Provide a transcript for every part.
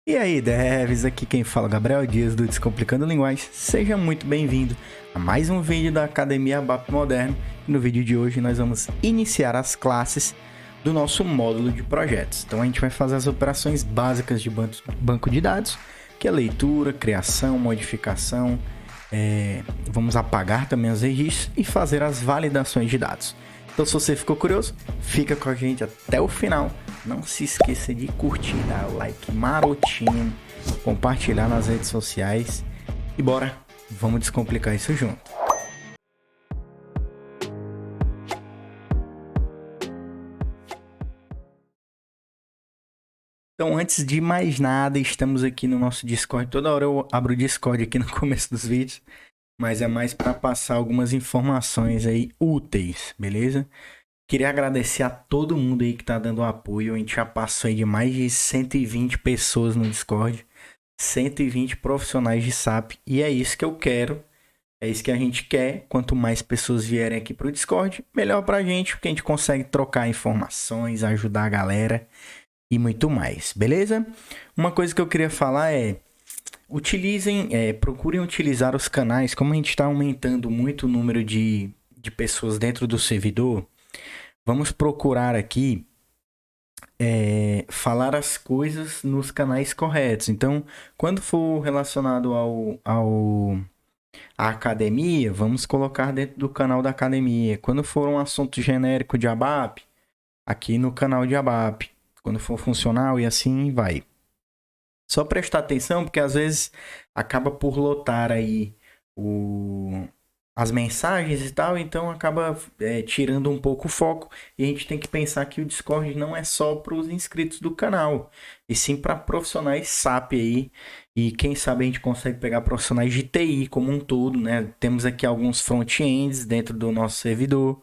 E aí, devs, aqui quem fala é Gabriel Dias do Descomplicando Linguagem. Seja muito bem-vindo a mais um vídeo da Academia ABAP Moderno. E no vídeo de hoje nós vamos iniciar as classes do nosso módulo de projetos. Então a gente vai fazer as operações básicas de banco de dados, que é leitura, criação, modificação, vamos apagar também os registros e fazer as validações de dados. Então, se você ficou curioso, fica com a gente até o final. Não se esqueça de curtir, dar o like marotinho, compartilhar nas redes sociais. E bora, vamos descomplicar isso junto. Então, antes de mais nada, estamos aqui no nosso Discord. Toda hora eu abro o Discord aqui no começo dos vídeos. Mas é mais para passar algumas informações aí úteis, beleza? Queria agradecer a todo mundo aí que tá dando apoio. A gente já passou aí de mais de 120 pessoas no Discord. 120 profissionais de SAP. E é isso que eu quero. É isso que a gente quer. Quanto mais pessoas vierem aqui pro Discord, melhor pra gente. Porque a gente consegue trocar informações, ajudar a galera e muito mais, beleza? Uma coisa que eu queria falar é... procurem utilizar os canais. Como a gente está aumentando muito o número de pessoas dentro do servidor, vamos procurar aqui falar as coisas nos canais corretos. Então, quando for relacionado à academia, vamos colocar dentro do canal da academia. Quando for um assunto genérico de ABAP, aqui no canal de ABAP. Quando for funcional e assim vai. Só prestar atenção, porque às vezes acaba por lotar aí as mensagens e tal, então acaba tirando um pouco o foco. E a gente tem que pensar que o Discord não é só para os inscritos do canal, e sim para profissionais SAP aí. E quem sabe a gente consegue pegar profissionais de TI como um todo, né? Temos aqui alguns front-ends dentro do nosso servidor,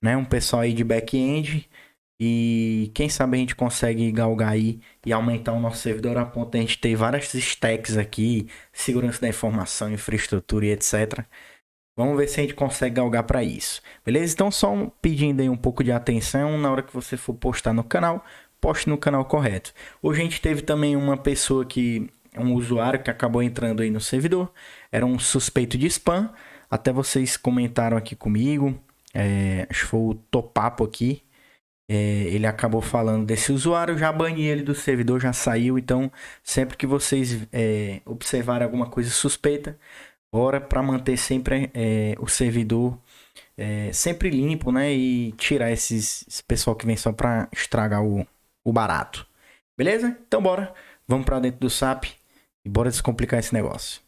né? Um pessoal aí de back-end. E quem sabe a gente consegue galgar aí e aumentar o nosso servidor a ponto de a gente ter várias stacks aqui, segurança da informação, infraestrutura e etc. Vamos ver se a gente consegue galgar para isso. Beleza? Então só pedindo aí um pouco de atenção na hora que você for postar no canal, poste no canal correto. Hoje a gente teve também uma pessoa um usuário que acabou entrando aí no servidor, era um suspeito de spam, até vocês comentaram aqui comigo, acho que foi o Topapo aqui. Ele acabou falando desse usuário, já bani ele do servidor, já saiu. Então, sempre que vocês observarem alguma coisa suspeita, bora para manter sempre o servidor sempre limpo, né? E tirar esse pessoal que vem só para estragar o barato. Beleza? Então, bora. Vamos para dentro do SAP e bora descomplicar esse negócio.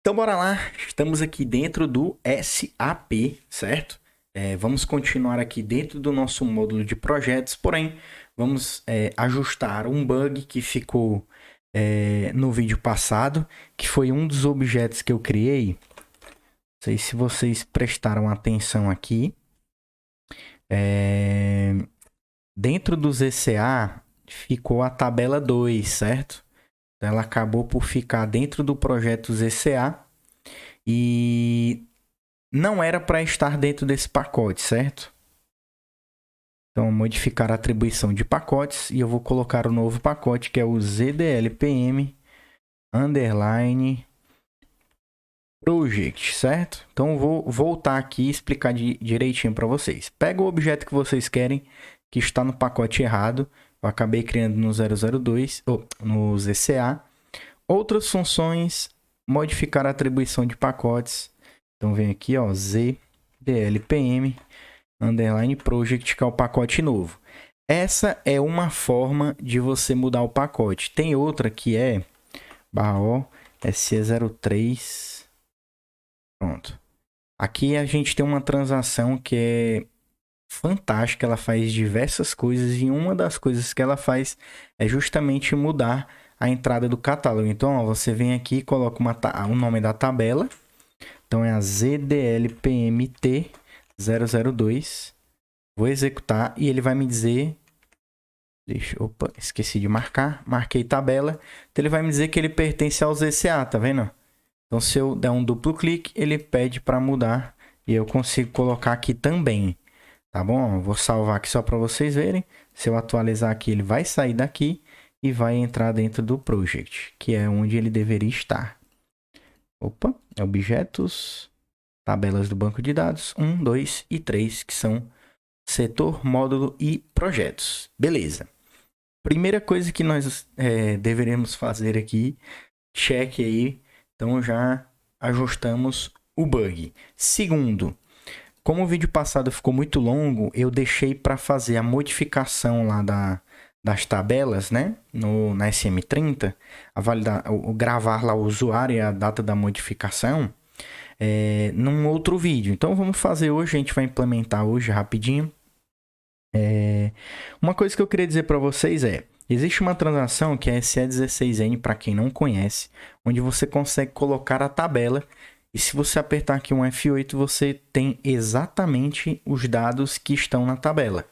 Então, bora lá. Estamos aqui dentro do SAP, certo? Vamos continuar aqui dentro do nosso módulo de projetos, porém, vamos ajustar um bug que ficou no vídeo passado, que foi um dos objetos que eu criei. Não sei se vocês prestaram atenção aqui. Dentro do ZCA ficou a tabela 2, certo? Ela acabou por ficar dentro do projeto ZCA e... não era para estar dentro desse pacote, certo? Então, modificar a atribuição de pacotes e eu vou colocar o novo pacote que é o ZDLPM underline project, certo? Então, vou voltar aqui e explicar direitinho para vocês. Pega o objeto que vocês querem que está no pacote errado. Eu acabei criando no 002 ou no ZCA. Outras funções, modificar a atribuição de pacotes. Então vem aqui, ó, ZDLPM underline project, que é o pacote novo. Essa é uma forma de você mudar o pacote. Tem outra que é /o SE03. Pronto. Aqui a gente tem uma transação que é fantástica, ela faz diversas coisas e uma das coisas que ela faz é justamente mudar a entrada do catálogo. Então, ó, você vem aqui e coloca o nome da tabela. Então é a ZDLPMT 002. Vou executar e ele vai me dizer... Opa, esqueci de marcar. Marquei tabela. Então ele vai me dizer que ele pertence ao ZCA, tá vendo? Então se eu der um duplo clique, ele pede para mudar. E eu consigo colocar aqui também. Tá bom? Vou salvar aqui só para vocês verem. Se eu atualizar aqui, ele vai sair daqui e vai entrar dentro do project, que é onde ele deveria estar. Opa, objetos, tabelas do banco de dados, 1, 2 e 3, que são setor, módulo e projetos. Beleza. Primeira coisa que nós deveremos fazer aqui, check aí. Então já ajustamos o bug. Segundo, como o vídeo passado ficou muito longo, eu deixei para fazer a modificação lá das tabelas, né? Na SM30, gravar lá o usuário e a data da modificação num outro vídeo. Então vamos fazer hoje, a gente vai implementar hoje rapidinho. Uma coisa que eu queria dizer para vocês existe uma transação que é SE16N, para quem não conhece, onde você consegue colocar a tabela e se você apertar aqui um F8, você tem exatamente os dados que estão na tabela.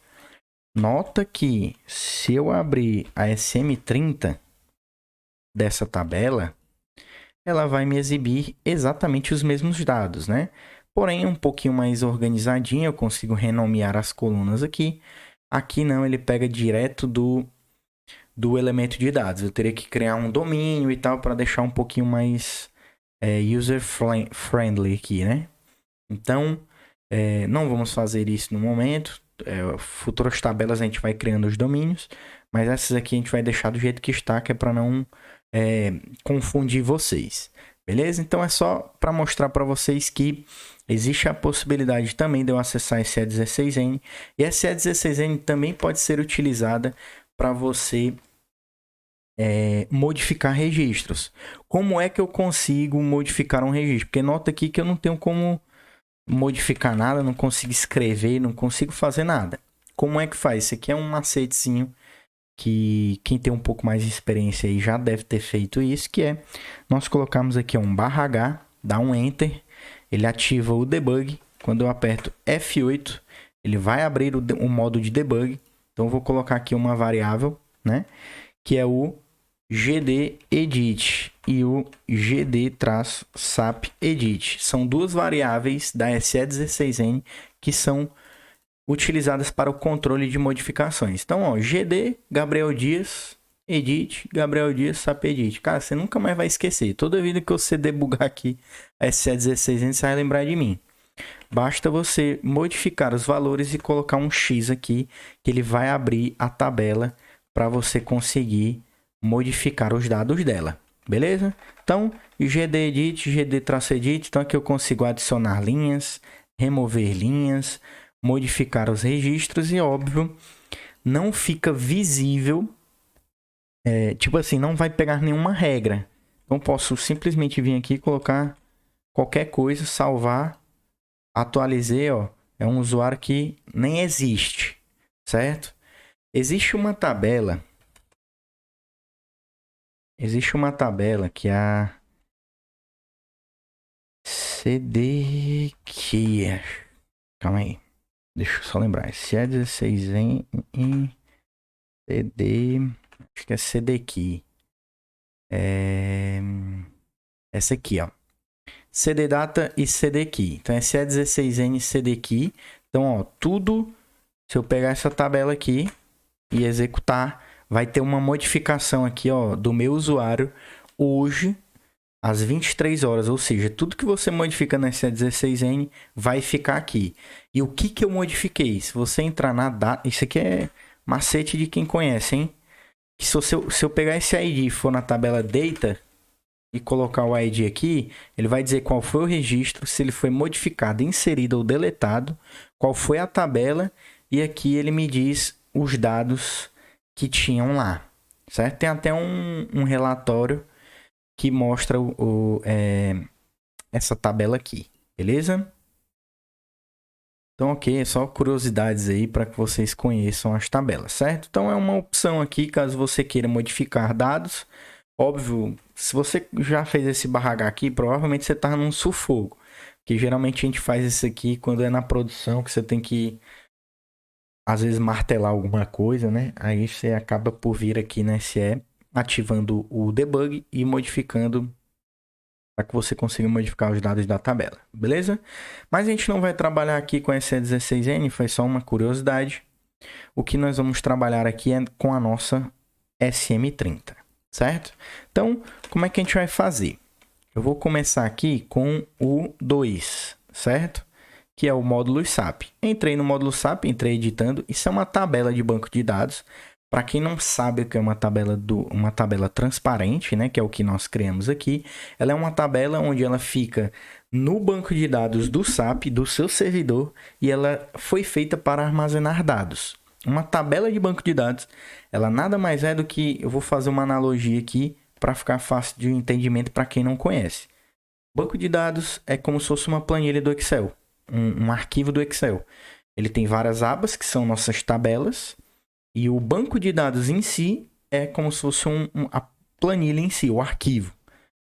Nota que se eu abrir a SM30 dessa tabela, ela vai me exibir exatamente os mesmos dados, né? Porém, um pouquinho mais organizadinho, eu consigo renomear as colunas aqui. Aqui não, ele pega direto do elemento de dados. Eu teria que criar um domínio e tal para deixar um pouquinho mais user-friendly aqui, né? Então, não vamos fazer isso no momento. Futuras tabelas a gente vai criando os domínios, mas essas aqui a gente vai deixar do jeito que está, que é para não confundir vocês. Beleza? Então é só para mostrar para vocês que existe a possibilidade também de eu acessar esse E16N. E essa E16N também pode ser utilizada para você modificar registros. Como é que eu consigo modificar um registro? Porque nota aqui que eu não tenho como modificar nada, não consigo escrever, não consigo fazer nada. Como é que faz? Isso aqui é um macetezinho que quem tem um pouco mais de experiência aí já deve ter feito isso, que é nós colocamos aqui um /H, dá um Enter, ele ativa o debug. Quando eu aperto F8, ele vai abrir o modo de debug. Então eu vou colocar aqui uma variável, né, que é o gdedit e o gd-sapedit. São duas variáveis da SE16N que são utilizadas para o controle de modificações. Então, ó, gd, Gabriel Dias, edit, Gabriel Dias, sapedit. Cara, você nunca mais vai esquecer. Toda vida que você debugar aqui a SE16N, você vai lembrar de mim. Basta você modificar os valores e colocar um X aqui, que ele vai abrir a tabela para você conseguir modificar os dados dela. Beleza? Então, gdedit, gd-edit. Então, aqui eu consigo adicionar linhas, remover linhas, modificar os registros e, óbvio, não fica visível, tipo assim, não vai pegar nenhuma regra. Então, posso simplesmente vir aqui e colocar qualquer coisa, salvar, atualizei, ó, é um usuário que nem existe, certo? Existe uma tabela que é a CDKey. Calma aí. Deixa eu só lembrar. Se é 16 em CD. Acho que é CDKey. Essa aqui, ó. CDData e CDKey. Então, esse é 16N CDKey. Então, ó, tudo. Se eu pegar essa tabela aqui e executar, vai ter uma modificação aqui, ó, do meu usuário hoje às 23 horas, ou seja, tudo que você modifica na SE16N vai ficar aqui. E o que eu modifiquei? Se você entrar na data, isso aqui é macete de quem conhece, hein? Que se eu pegar esse ID e for na tabela data e colocar o ID aqui, ele vai dizer qual foi o registro, se ele foi modificado, inserido ou deletado, qual foi a tabela, e aqui ele me diz os dados que tinham lá, certo? Tem até um relatório que mostra essa tabela aqui, beleza? Então, ok, é só curiosidades aí para que vocês conheçam as tabelas, certo? Então, é uma opção aqui, caso você queira modificar dados. Óbvio, se você já fez esse /H aqui, provavelmente você está num sufoco. Que geralmente a gente faz isso aqui quando é na produção, que você tem que, às vezes, martelar alguma coisa, né? Aí você acaba por vir aqui na SE, ativando o debug e modificando para que você consiga modificar os dados da tabela, beleza? Mas a gente não vai trabalhar aqui com esse 16N, foi só uma curiosidade. o que nós vamos trabalhar aqui é com a nossa SM30, certo? Então, como é que a gente vai fazer? Eu vou começar aqui com o 2, certo? Que é o módulo SAP. Entrei no módulo SAP, entrei editando. Isso é uma tabela de banco de dados. Para quem não sabe o que é uma tabela transparente, né, que é o que nós criamos aqui, ela é uma tabela onde ela fica no banco de dados do SAP, do seu servidor, e ela foi feita para armazenar dados. Uma tabela de banco de dados, ela nada mais é do que, eu vou fazer uma analogia aqui para ficar fácil de entendimento para quem não conhece. Banco de dados é como se fosse uma planilha do Excel, um arquivo do Excel. Ele tem várias abas, que são nossas tabelas, e o banco de dados em si é como se fosse a planilha em si, o arquivo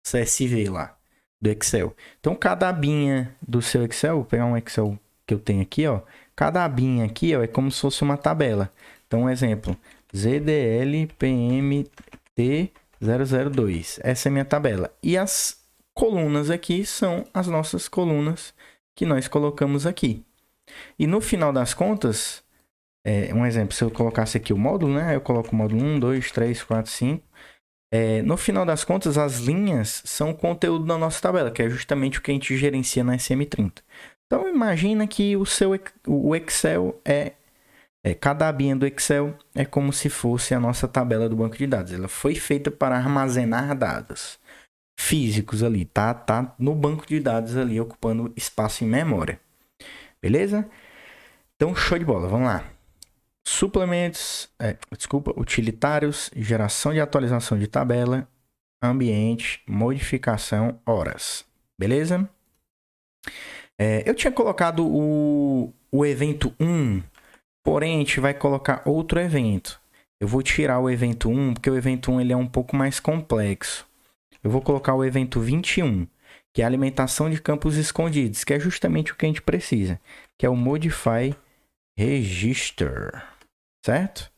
CSV lá do Excel. Então, cada abinha do seu Excel, vou pegar um Excel que eu tenho aqui, ó. Cada abinha aqui, ó, é como se fosse uma tabela. Então, um exemplo, ZDLPMT002. Essa é a minha tabela. E as colunas aqui são as nossas colunas que nós colocamos aqui. E no final das contas, um exemplo, se eu colocasse aqui o módulo, né? Eu coloco o módulo 1, 2, 3, 4, 5. No final das contas, as linhas são o conteúdo da nossa tabela, que é justamente o que a gente gerencia na SM30. Então, imagina que o Excel cada abinha do Excel é como se fosse a nossa tabela do banco de dados. Ela foi feita para armazenar dados físicos ali, tá no banco de dados ali, ocupando espaço em memória. Beleza? Então, show de bola. Vamos lá. Suplementos, utilitários, geração de atualização de tabela, ambiente, modificação, horas. Beleza? Eu tinha colocado o evento 1, porém a gente vai colocar outro evento. Eu vou tirar o evento 1, porque o evento 1 ele é um pouco mais complexo. Eu vou colocar o evento 21, que é a alimentação de campos escondidos, que é justamente o que a gente precisa, que é o Modify Register, certo?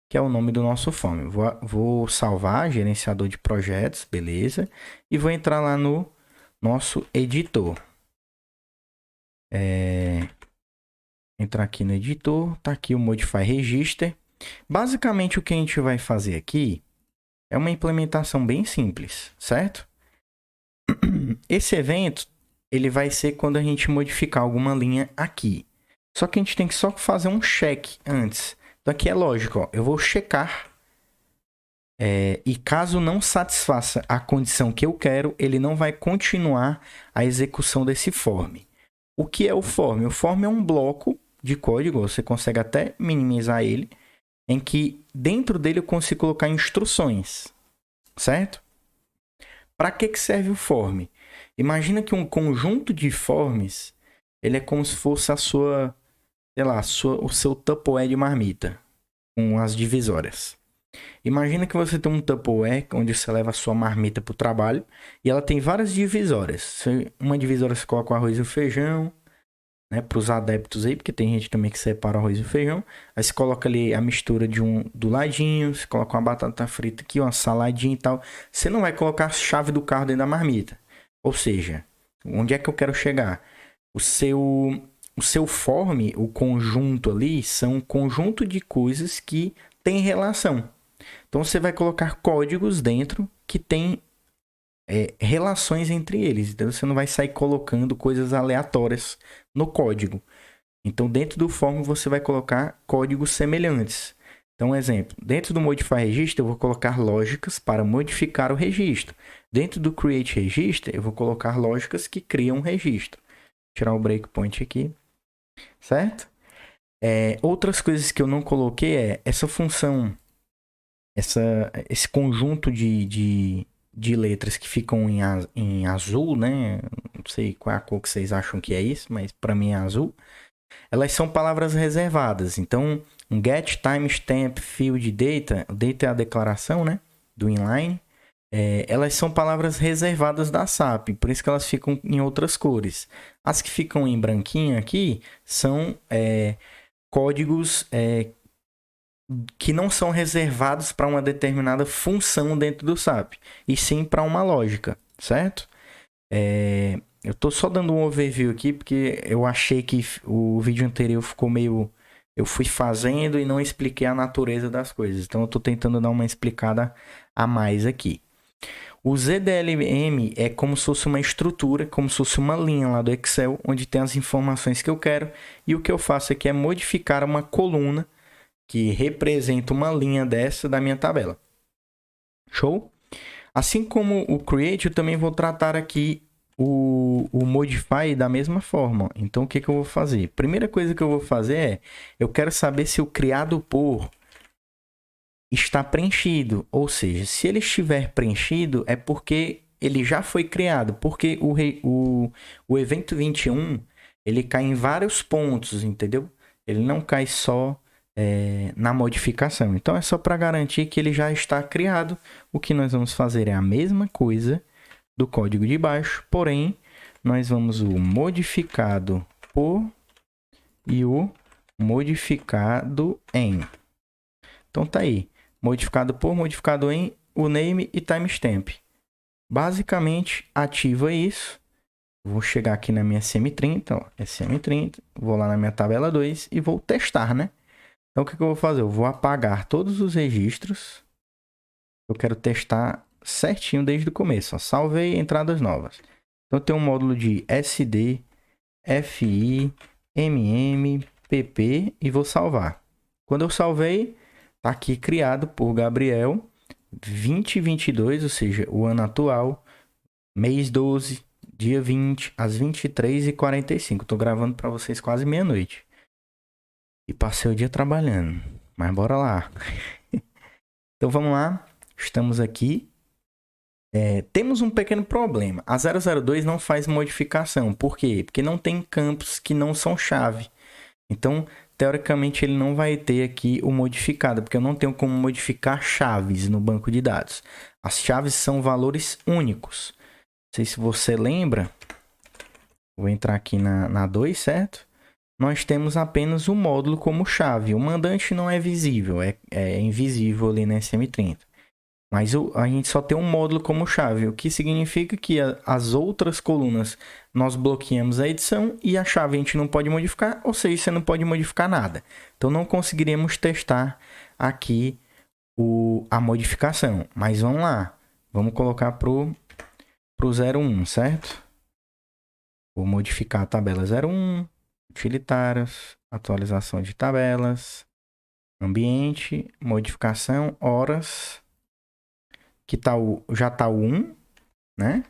Que é o nome do nosso form. Vou salvar, gerenciador de projetos, beleza? E vou entrar lá no nosso editor. Entrar aqui no editor, tá aqui o Modify Register. Basicamente o que a gente vai fazer aqui é uma implementação bem simples, certo? Esse evento, ele vai ser quando a gente modificar alguma linha aqui. Só que a gente tem que só fazer um check antes. Então aqui é lógico, ó, eu vou checar. E caso não satisfaça a condição que eu quero, ele não vai continuar a execução desse form. O que é o form? O form é um bloco de código, você consegue até minimizar ele, em que dentro dele eu consigo colocar instruções, certo? Para que serve o form? Imagina que um conjunto de forms, ele é como se fosse o seu Tupperware de marmita, com as divisórias. Imagina que você tem um Tupperware onde você leva a sua marmita para o trabalho e ela tem várias divisórias. Uma divisória você coloca o arroz e o feijão, né, para os adeptos aí, porque tem gente também que separa o arroz e o feijão. Aí você coloca ali a mistura do ladinho, você coloca uma batata frita aqui, uma saladinha e tal. Você não vai colocar a chave do carro dentro da marmita. Ou seja, onde é que eu quero chegar? O seu form, o conjunto ali, são um conjunto de coisas que tem relação. Então você vai colocar códigos dentro que tem relações entre eles. Então você não vai sair colocando coisas aleatórias no código. Então dentro do form você vai colocar códigos semelhantes. Então, um exemplo, dentro do Modify Register eu vou colocar lógicas para modificar o registro. Dentro do Create Register eu vou colocar lógicas que criam um registro. Vou tirar o breakpoint aqui, certo? Outras coisas que eu não coloquei essa função, esse conjunto de letras que ficam em azul, né? Não sei qual é a cor que vocês acham que é isso, mas para mim é azul. Elas são palavras reservadas. Então, um get timestamp field data, o data é a declaração, né, do inline. Elas são palavras reservadas da SAP, por isso que elas ficam em outras cores. As que ficam em branquinho aqui são códigos que não são reservados para uma determinada função dentro do SAP, e sim para uma lógica, certo? Eu estou só dando um overview aqui, porque eu achei que o vídeo anterior ficou meio eu fui fazendo e não expliquei a natureza das coisas. Então eu tô tentando dar uma explicada a mais aqui. O ZDLM é como se fosse uma estrutura, como se fosse uma linha lá do Excel, onde tem as informações que eu quero. E o que eu faço aqui é modificar uma coluna que representa uma linha dessa da minha tabela. Show? Assim como o Create, eu também vou tratar aqui o Modify da mesma forma. Então, o que eu vou fazer? Primeira coisa que eu vou fazer é, eu quero saber se o criado por está preenchido. Ou seja, se ele estiver preenchido, é porque ele já foi criado. Porque o evento 21, ele cai em vários pontos, entendeu? Ele não cai só na modificação. Então, é só para garantir que ele já está criado. O que nós vamos fazer é a mesma coisa do código de baixo, porém, nós vamos o modificado por e o modificado em. Então, tá aí. Modificado por, modificado em, o name e timestamp. Basicamente, ativa isso. Vou chegar aqui na minha SM30, ó, SM30, vou lá na minha tabela 2 e vou testar, né? Então, o que eu vou fazer? Eu vou apagar todos os registros. Eu quero testar certinho desde o começo. Ó. Salvei entradas novas. Então, tem um módulo de SD, FI, MM, PP e vou salvar. Quando eu salvei, tá aqui criado por Gabriel 2022, ou seja, o ano atual, mês 12, dia 20, às 23h45. Tô gravando para vocês quase meia-noite. E passei o dia trabalhando. Mas bora lá. Então vamos lá. Estamos aqui. Temos um pequeno problema. A 002 não faz modificação. Por quê? Porque não tem campos que não são chave. Então, teoricamente, ele não vai ter aqui o modificado, porque eu não tenho como modificar chaves no banco de dados. As chaves são valores únicos. Não sei se você lembra. Vou entrar aqui na 2, certo? Nós temos apenas o módulo como chave. O mandante não é visível, é invisível ali na SM30. Mas a gente só tem um módulo como chave, o que significa que as outras colunas nós bloqueamos a edição e a chave a gente não pode modificar, ou seja, você não pode modificar nada. Então não conseguiríamos testar aqui a modificação. Mas vamos lá, vamos colocar pro 01, certo? Vou modificar a tabela 01, utilitários, atualização de tabelas, ambiente, modificação, horas, que tá já tá o 1, né?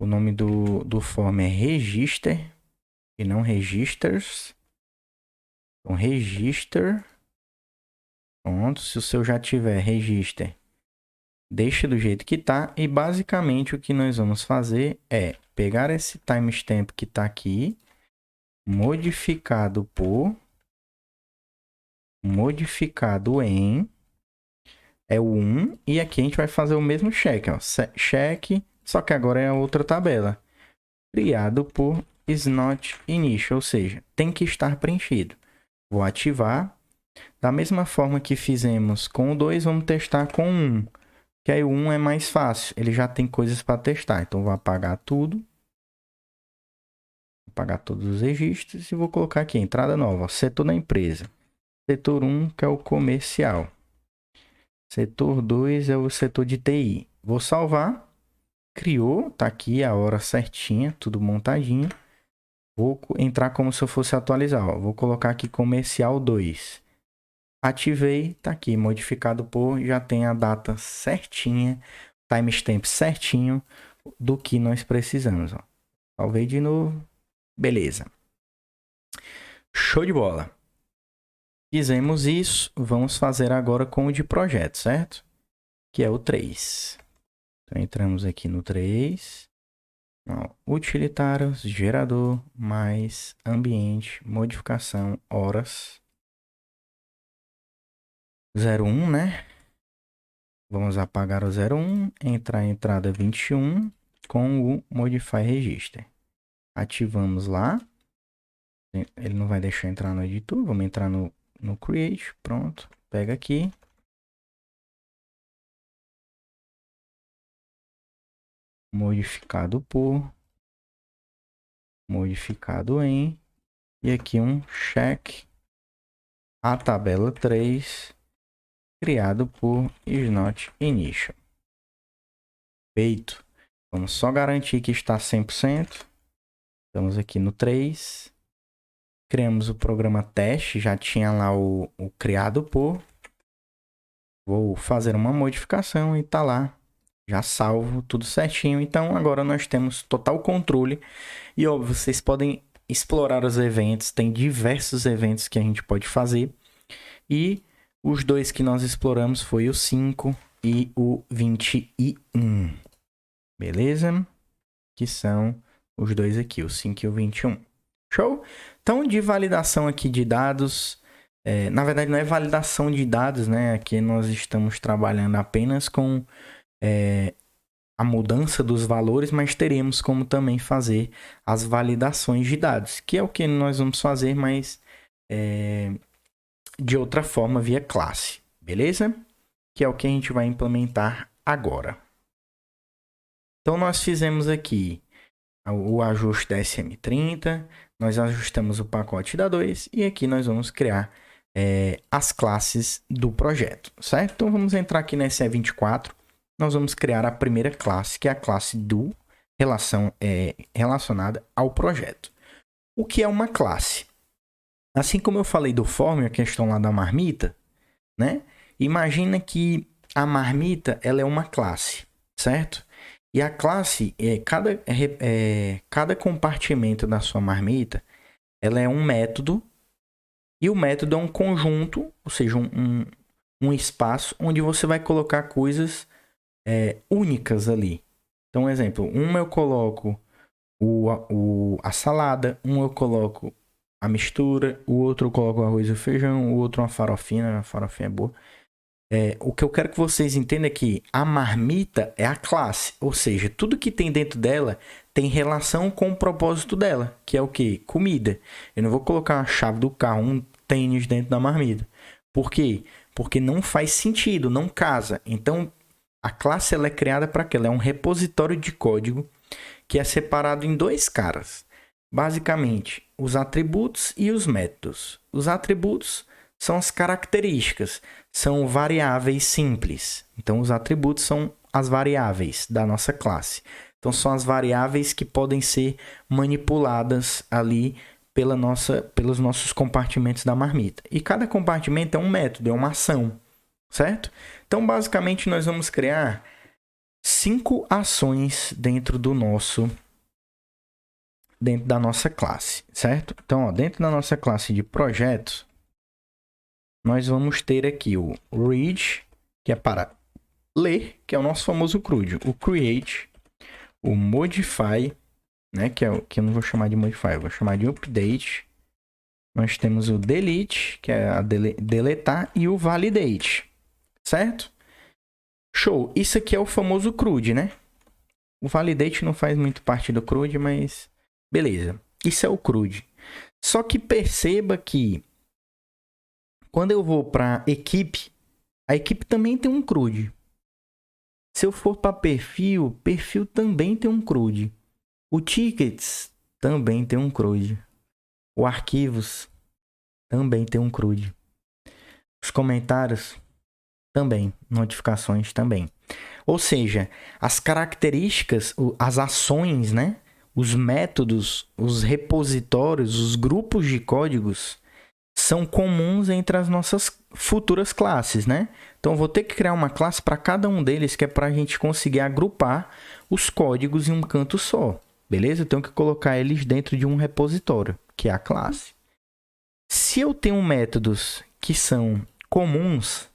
O nome do form é register e não registers. Então, register. Pronto, se o seu já tiver register, deixa do jeito que tá. E basicamente o que nós vamos fazer é pegar esse timestamp que tá aqui, modificado por, modificado em, é o 1. E aqui a gente vai fazer o mesmo check, ó. Check, só que agora é a outra tabela. Criado por isNotInitial, ou seja, tem que estar preenchido. Vou ativar. Da mesma forma que fizemos com o 2, vamos testar com o 1. Que aí o 1 é mais fácil, ele já tem coisas para testar. Então vou apagar tudo. Apagar todos os registros e vou colocar aqui, entrada nova, ó, setor da empresa. Setor 1, que é o comercial. Setor 2 é o setor de TI. Vou salvar. Criou, tá aqui a hora certinha, tudo montadinho. Vou entrar como se eu fosse atualizar. Ó. Vou colocar aqui comercial 2. Ativei, tá aqui, modificado por, já tem a data certinha, timestamp certinho do que nós precisamos. Ó. Salvei de novo. Beleza. Show de bola. Fizemos isso, vamos fazer agora com o de projeto, certo? Que é o 3. Então, entramos aqui no 3. Ó, utilitários, gerador, mais ambiente, modificação, horas. 01, né? Vamos apagar o 01, entrar a entrada 21 com o Modify Register. Ativamos lá. Ele não vai deixar entrar no editor. Vamos entrar no Create. Pronto. Pega aqui. Modificado por. Modificado em. E aqui um check a tabela 3, criado por isNotInitial. Feito. Vamos só garantir que está 100%. Estamos aqui no 3. Criamos o programa teste, já tinha lá o criado por. Vou fazer uma modificação e tá lá. Já salvo tudo certinho. Então agora nós temos total controle. E óbvio, vocês podem explorar os eventos. Tem diversos eventos que a gente pode fazer. E os dois que nós exploramos foi o 5 e o 21. Beleza? Que são os dois aqui, o 5 e o 21. Show? Então, de validação aqui de dados... na verdade, não é validação de dados, né? Aqui nós estamos trabalhando apenas com a mudança dos valores, mas teremos como também fazer as validações de dados, que é o que nós vamos fazer, mas de outra forma, via classe. Beleza? Que é o que a gente vai implementar agora. Então, nós fizemos aqui o ajuste da SM30, nós ajustamos o pacote da 2 e aqui nós vamos criar as classes do projeto, certo? Então vamos entrar aqui na SE24, nós vamos criar a primeira classe, que é a classe do relacionada ao projeto. O que é uma classe? Assim como eu falei do form, a questão lá da marmita, né? Imagina que a marmita ela é uma classe, certo? E a classe, cada compartimento da sua marmita, ela é um método. E o método é um conjunto, ou seja, um espaço onde você vai colocar coisas únicas ali. Então, um exemplo, eu coloco a salada, eu coloco a mistura, o outro eu coloco o arroz e o feijão, o outro uma farofinha é boa. O que eu quero que vocês entendam é que a marmita é a classe, ou seja, tudo que tem dentro dela tem relação com o propósito dela, que é o quê? Comida. Eu não vou colocar a chave do carro, um tênis dentro da marmita. Por quê? Porque não faz sentido, não casa. Então, a classe ela é criada para quê? Ela é um repositório de código que é separado em dois caras. Basicamente, os atributos e os métodos. Os atributos são as características, são variáveis simples. Então, os atributos são as variáveis da nossa classe. Então, são as variáveis que podem ser manipuladas ali pelos nossos compartimentos da marmita. E cada compartimento é um método, é uma ação, certo? Então, basicamente, nós vamos criar 5 ações dentro da nossa classe, certo? Então, dentro da nossa classe de projetos, nós vamos ter aqui o read, que é para ler, que é o nosso famoso CRUD, o create, o modify, né, que eu não vou chamar de modify, eu vou chamar de update. Nós temos o delete, que é a deletar, e o validate, certo? Show! Isso aqui é o famoso CRUD, né? O validate não faz muito parte do CRUD, mas beleza. Isso é o CRUD. Só que perceba que quando eu vou para equipe, a equipe também tem um CRUD. Se eu for para perfil também tem um CRUD. O tickets também tem um CRUD. O arquivos também tem um CRUD. Os comentários também. Notificações também. Ou seja, as características, as ações, né? Os métodos, os repositórios, os grupos de códigos são comuns entre as nossas futuras classes, né? Então, eu vou ter que criar uma classe para cada um deles, que é para a gente conseguir agrupar os códigos em um canto só. Beleza? Eu tenho que colocar eles dentro de um repositório, que é a classe. Se eu tenho métodos que são comuns,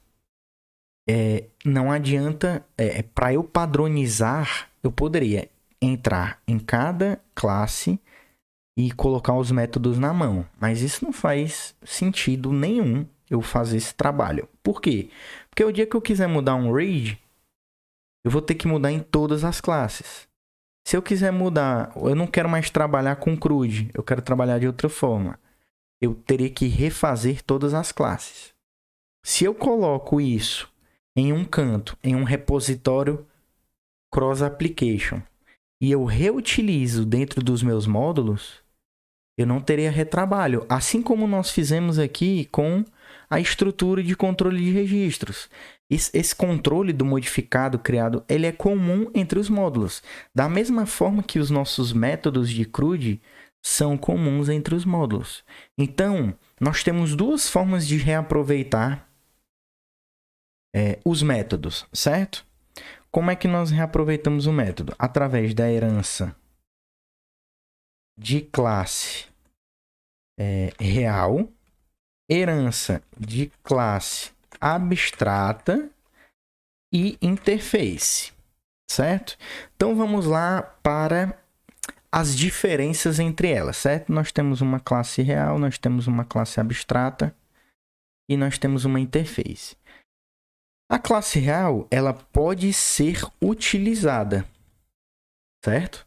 não adianta, para eu padronizar, eu poderia entrar em cada classe e colocar os métodos na mão. Mas isso não faz sentido nenhum eu fazer esse trabalho. Por quê? Porque o dia que eu quiser mudar um read, eu vou ter que mudar em todas as classes. Se eu quiser mudar, eu não quero mais trabalhar com CRUD, eu quero trabalhar de outra forma. Eu teria que refazer todas as classes. Se eu coloco isso em um canto, em um repositório cross application, e eu reutilizo dentro dos meus módulos, eu não teria retrabalho. Assim como nós fizemos aqui com a estrutura de controle de registros. Esse controle do modificado criado, ele é comum entre os módulos. Da mesma forma que os nossos métodos de CRUD são comuns entre os módulos. Então, nós temos duas formas de reaproveitar os métodos, certo? Como é que nós reaproveitamos o método? Através da herança de classe real, herança de classe abstrata e interface, certo? Então vamos lá para as diferenças entre elas, certo? Nós temos uma classe real, nós temos uma classe abstrata e nós temos uma interface. A classe real, ela pode ser utilizada, certo?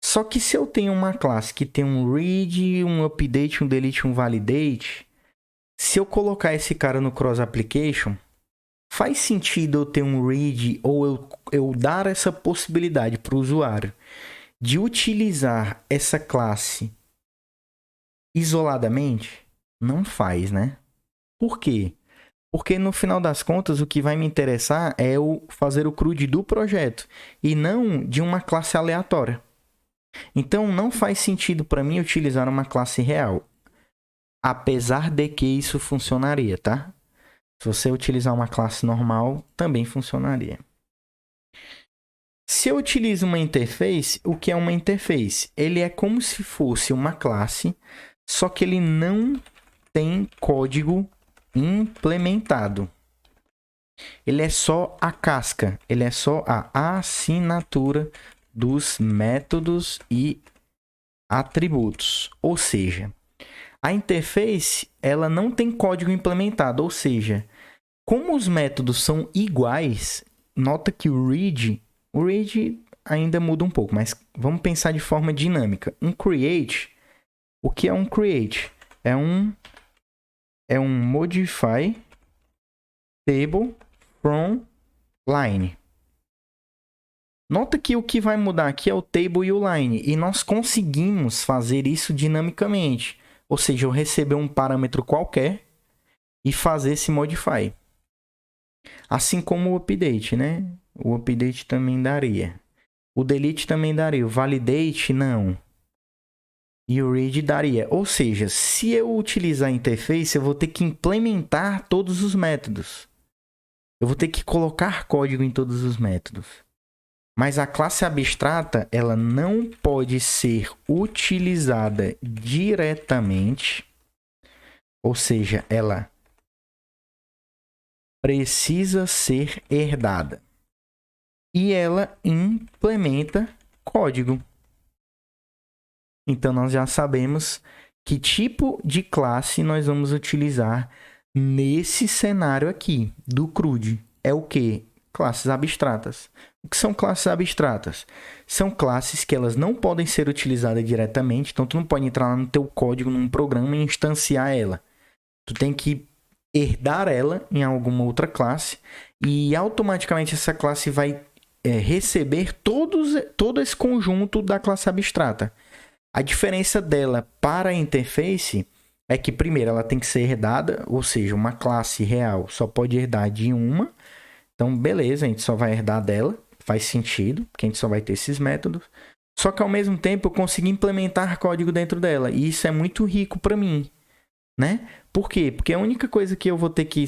Só que se eu tenho uma classe que tem um read, um update, um delete, um validate, se eu colocar esse cara no cross application, faz sentido eu ter um read ou eu dar essa possibilidade para o usuário de utilizar essa classe isoladamente? Não faz, né? Por quê? Porque no final das contas o que vai me interessar é fazer o CRUD do projeto e não de uma classe aleatória. Então não faz sentido para mim utilizar uma classe real. Apesar de que isso funcionaria, tá? Se você utilizar uma classe normal, também funcionaria. Se eu utilizo uma interface, o que é uma interface? Ele é como se fosse uma classe, só que ele não tem código implementado. Ele é só a casca, ele é só a assinatura dos métodos e atributos. Ou seja, a interface ela não tem código implementado, ou seja, como os métodos são iguais, nota que o read ainda muda um pouco, mas vamos pensar de forma dinâmica. Um create, o que é um create? É um modify table from line. Nota que o que vai mudar aqui é o table e o line, e nós conseguimos fazer isso dinamicamente. Ou seja, eu receber um parâmetro qualquer e fazer esse modify. Assim como o update, né? O update também daria. O delete também daria. O validate, não. E o read daria. Ou seja, se eu utilizar a interface, eu vou ter que implementar todos os métodos. Eu vou ter que colocar código em todos os métodos. Mas a classe abstrata, ela não pode ser utilizada diretamente. Ou seja, ela precisa ser herdada. E ela implementa código. Então, nós já sabemos que tipo de classe nós vamos utilizar nesse cenário aqui do CRUD. É o quê? Classes abstratas. O que são classes abstratas? São classes que elas não podem ser utilizadas diretamente, então tu não pode entrar lá no teu código, num programa e instanciar ela. Tu tem que herdar ela em alguma outra classe e automaticamente essa classe vai receber todo esse conjunto da classe abstrata. A diferença dela para a interface é que, primeiro, ela tem que ser herdada, ou seja, uma classe real só pode herdar de uma. Então, beleza, a gente só vai herdar dela, faz sentido, porque a gente só vai ter esses métodos. Só que, ao mesmo tempo, eu consigo implementar código dentro dela, e isso é muito rico para mim, né? Por quê? Porque a única coisa que eu vou ter que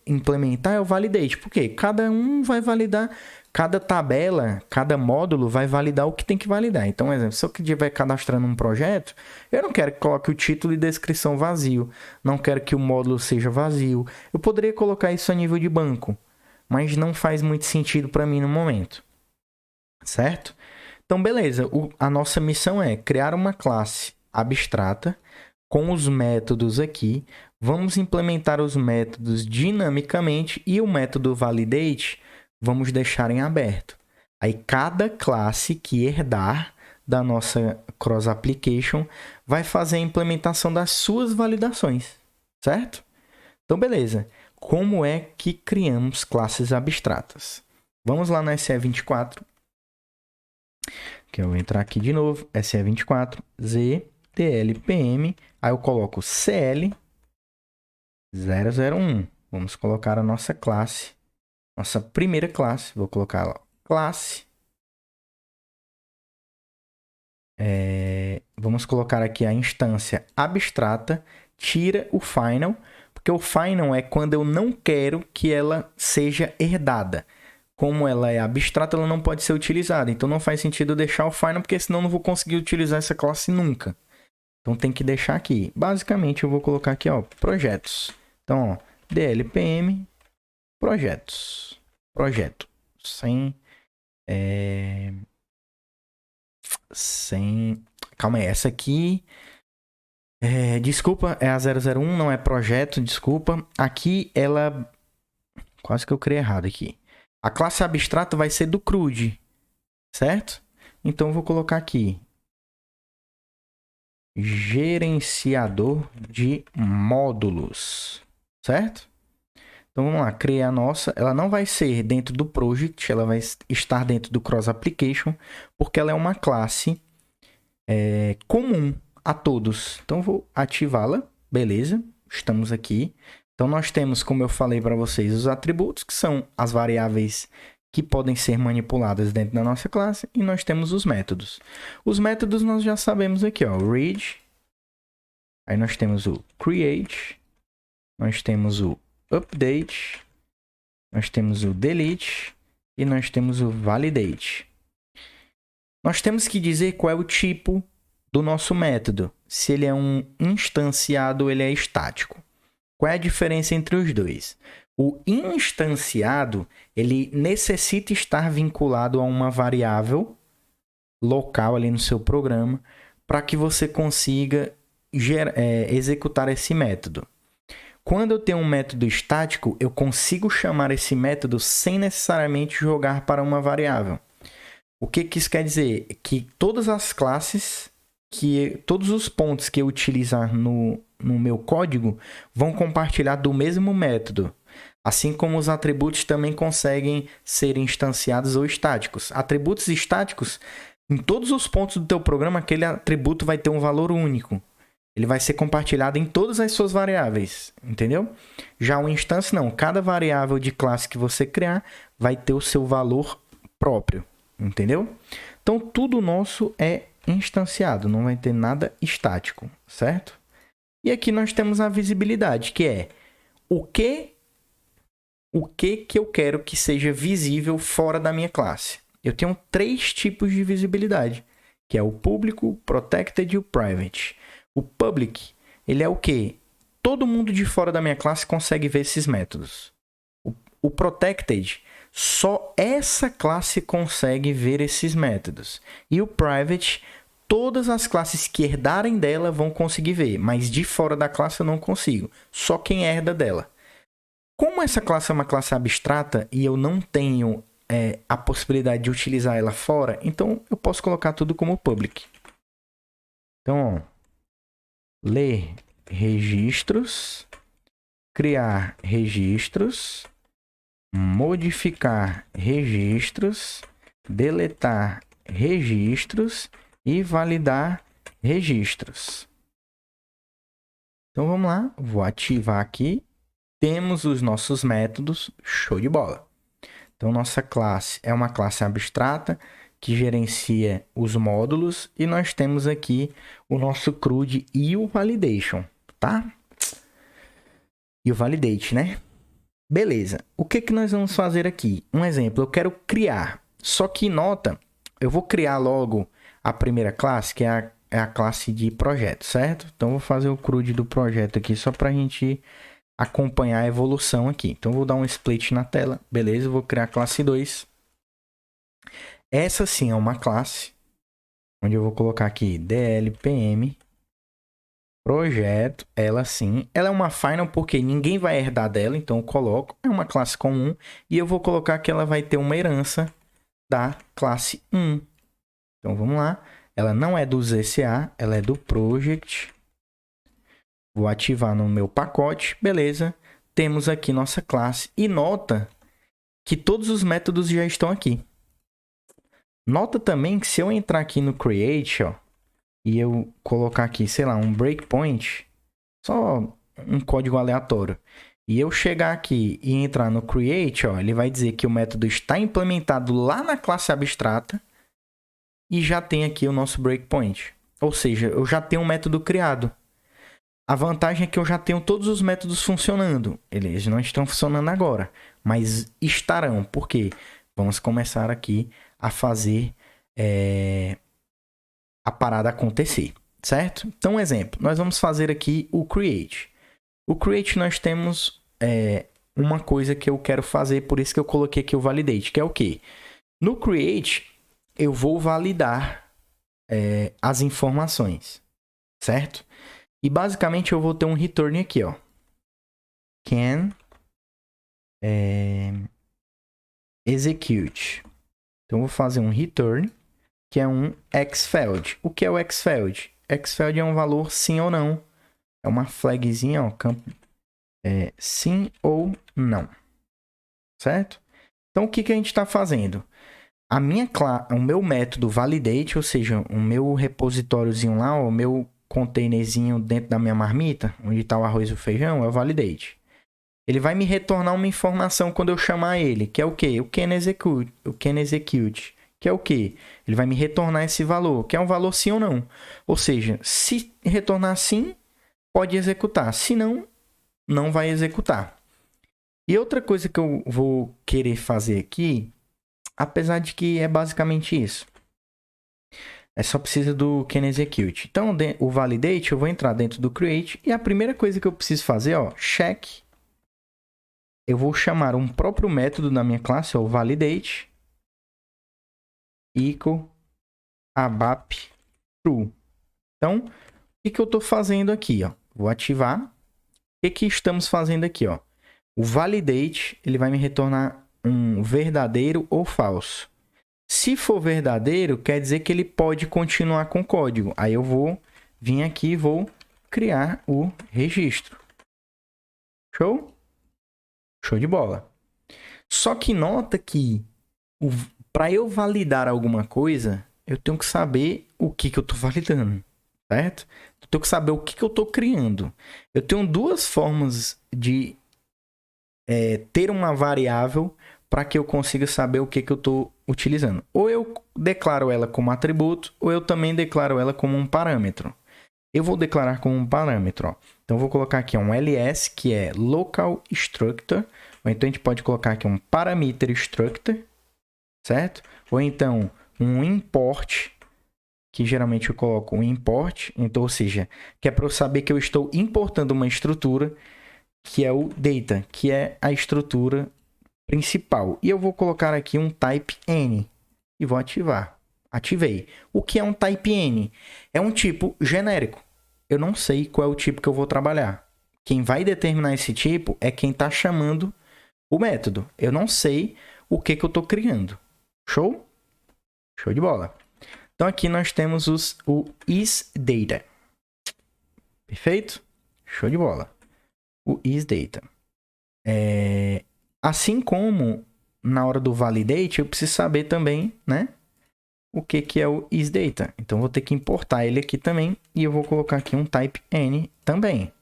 implementar é o validate. Por quê? Cada um vai validar, cada tabela, cada módulo vai validar o que tem que validar. Então, por exemplo, se eu estiver cadastrando um projeto, eu não quero que coloque o título e descrição vazio. Não quero que o módulo seja vazio. Eu poderia colocar isso a nível de banco, mas não faz muito sentido para mim no momento. Certo? Então, beleza. A nossa missão é criar uma classe abstrata com os métodos aqui. Vamos implementar os métodos dinamicamente e o método validate vamos deixar em aberto. Aí cada classe que herdar da nossa cross application vai fazer a implementação das suas validações, certo? Então, beleza. Como é que criamos classes abstratas? Vamos lá na SE24. Que eu vou entrar aqui de novo. SE24, Z, TLPM. Aí eu coloco CL 001. Vamos colocar a nossa classe. Nossa primeira classe. Vou colocar lá. Classe. Vamos colocar aqui a instância abstrata. Tira o final. Porque o final é quando eu não quero que ela seja herdada. Como ela é abstrata, ela não pode ser utilizada. Então não faz sentido eu deixar o final, porque senão eu não vou conseguir utilizar essa classe nunca. Então tem que deixar aqui. Basicamente eu vou colocar aqui, ó, projetos. Então, ó, DLPM, projetos. Projeto. Calma aí, essa aqui... desculpa, é a 001, não é projeto, desculpa. Aqui ela... Quase que eu criei errado aqui. A classe abstrata vai ser do CRUD, certo? Então eu vou colocar aqui. Gerenciador de módulos, certo? Então vamos lá, criar a nossa. Ela não vai ser dentro do project, ela vai estar dentro do cross application, porque ela é uma classe comum a todos. Então vou ativá-la, beleza? Estamos aqui. Então nós temos, como eu falei para vocês, os atributos, que são as variáveis que podem ser manipuladas dentro da nossa classe, e nós temos os métodos. Os métodos nós já sabemos aqui, ó, read, aí nós temos o create, nós temos o update, nós temos o delete e nós temos o validate. Nós temos que dizer qual é o tipo do nosso método, se ele é um instanciado ou ele é estático. Qual é a diferença entre os dois? O instanciado, ele necessita estar vinculado a uma variável local ali no seu programa para que você consiga executar esse método. Quando eu tenho um método estático, eu consigo chamar esse método sem necessariamente jogar para uma variável. O que isso quer dizer? Que todas as classes, todos os pontos que eu utilizar no meu código vão compartilhar do mesmo método. Assim como os atributos também conseguem ser instanciados ou estáticos. Atributos estáticos, em todos os pontos do teu programa, aquele atributo vai ter um valor único. Ele vai ser compartilhado em todas as suas variáveis, entendeu? Já o instância não. Cada variável de classe que você criar vai ter o seu valor próprio, entendeu? Então, tudo nosso é instanciado, não vai ter nada estático, certo? E aqui nós temos a visibilidade, que é o que eu quero que seja visível fora da minha classe. Eu tenho 3 tipos de visibilidade, que é o público, o protected e o private. O public, ele é o quê? Todo mundo de fora da minha classe consegue ver esses métodos. O protected, só essa classe consegue ver esses métodos. E o private, todas as classes que herdarem dela vão conseguir ver, mas de fora da classe eu não consigo. Só quem herda dela. Como essa classe é uma classe abstrata e eu não tenho a possibilidade de utilizar ela fora, então eu posso colocar tudo como public. Então, ó, ler registros, criar registros, modificar registros, deletar registros e validar registros. Então vamos lá, vou ativar aqui. Temos os nossos métodos, show de bola. Então nossa classe é uma classe abstrata que gerencia os módulos e nós temos aqui o nosso CRUD e o validation, tá? E o validate, né? Beleza. O que nós vamos fazer aqui? Um exemplo, eu quero criar. Só que nota, eu vou criar logo a primeira classe, que é a classe de projeto, certo? Então vou fazer o CRUD do projeto aqui só para a gente acompanhar a evolução aqui. Então vou dar um split na tela, beleza? Eu vou criar a classe 2. Essa sim é uma classe, onde eu vou colocar aqui DLPM, projeto, ela sim. Ela é uma final porque ninguém vai herdar dela, então eu coloco, é uma classe comum, e eu vou colocar que ela vai ter uma herança da classe 1. Então vamos lá, ela não é do ZCA, ela é do project. Vou ativar no meu pacote, beleza. Temos aqui nossa classe, e nota que todos os métodos já estão aqui. Nota também que se eu entrar aqui no create, ó, e eu colocar aqui, sei lá, um breakpoint, só um código aleatório, e eu chegar aqui e entrar no create, ó, ele vai dizer que o método está implementado lá na classe abstrata e já tem aqui o nosso breakpoint. Ou seja, eu já tenho um método criado. A vantagem é que eu já tenho todos os métodos funcionando. Eles não estão funcionando agora, mas estarão. Por quê? Vamos começar aqui a fazer a parada acontecer, certo? Então, um exemplo. Nós vamos fazer aqui o create. O create nós temos uma coisa que eu quero fazer, por isso que eu coloquei aqui o validate, que é o quê? No create, eu vou validar as informações, certo? E basicamente eu vou ter um return aqui, ó. Can execute. Então eu vou fazer um return, que é um xFeld. O que é o xFeld? Xfeld é um valor sim ou não. É uma flagzinha, ó, campo sim ou não. Certo? Então o que a gente está fazendo? O meu método validate, ou seja, o meu repositóriozinho lá, o meu containerzinho dentro da minha marmita, onde está o arroz e o feijão, é o validate. Ele vai me retornar uma informação quando eu chamar ele, que é o quê? O can execute, que é o quê? Ele vai me retornar esse valor, que é um valor sim ou não. Ou seja, se retornar sim, pode executar. Se não, não vai executar. E outra coisa que eu vou querer fazer aqui, apesar de que é basicamente isso. Só precisa do can execute. Então, o validate, eu vou entrar dentro do create. E a primeira coisa que eu preciso fazer, ó, check. Eu vou chamar um próprio método na minha classe, ó, o validate. Equal abap true. Então, o que eu estou fazendo aqui, ó? Vou ativar. O que estamos fazendo aqui, ó? O validate, ele vai me retornar um verdadeiro ou falso. Se for verdadeiro, quer dizer que ele pode continuar com o código. Aí eu vou vir aqui e vou criar o registro. Show? Show de bola. Só que nota que para eu validar alguma coisa, eu tenho que saber o que eu estou validando. Certo? Eu tenho que saber o que eu estou criando. Eu tenho duas formas de ter uma variável para que eu consiga saber o que eu estou utilizando. Ou eu declaro ela como atributo, ou eu também declaro ela como um parâmetro. Eu vou declarar como um parâmetro. Ó. Então, eu vou colocar aqui um ls, que é local structure. Ou então, a gente pode colocar aqui um parameter structure, certo? Ou então, um import, que geralmente eu coloco um import. Então, ou seja, que é para eu saber que eu estou importando uma estrutura, que é o data, que é a estrutura principal. E eu vou colocar aqui um type n e vou ativar. Ativei. O que é um type n? É um tipo genérico. Eu não sei qual é o tipo que eu vou trabalhar. Quem vai determinar esse tipo é quem está chamando o método. Eu não sei o que eu estou criando. Show? Show de bola. Então aqui nós temos o isData. Perfeito? Show de bola. O isData. Assim como na hora do validate, eu preciso saber também, né, o que é o isData. Então, vou ter que importar ele aqui também e eu vou colocar aqui um type n também.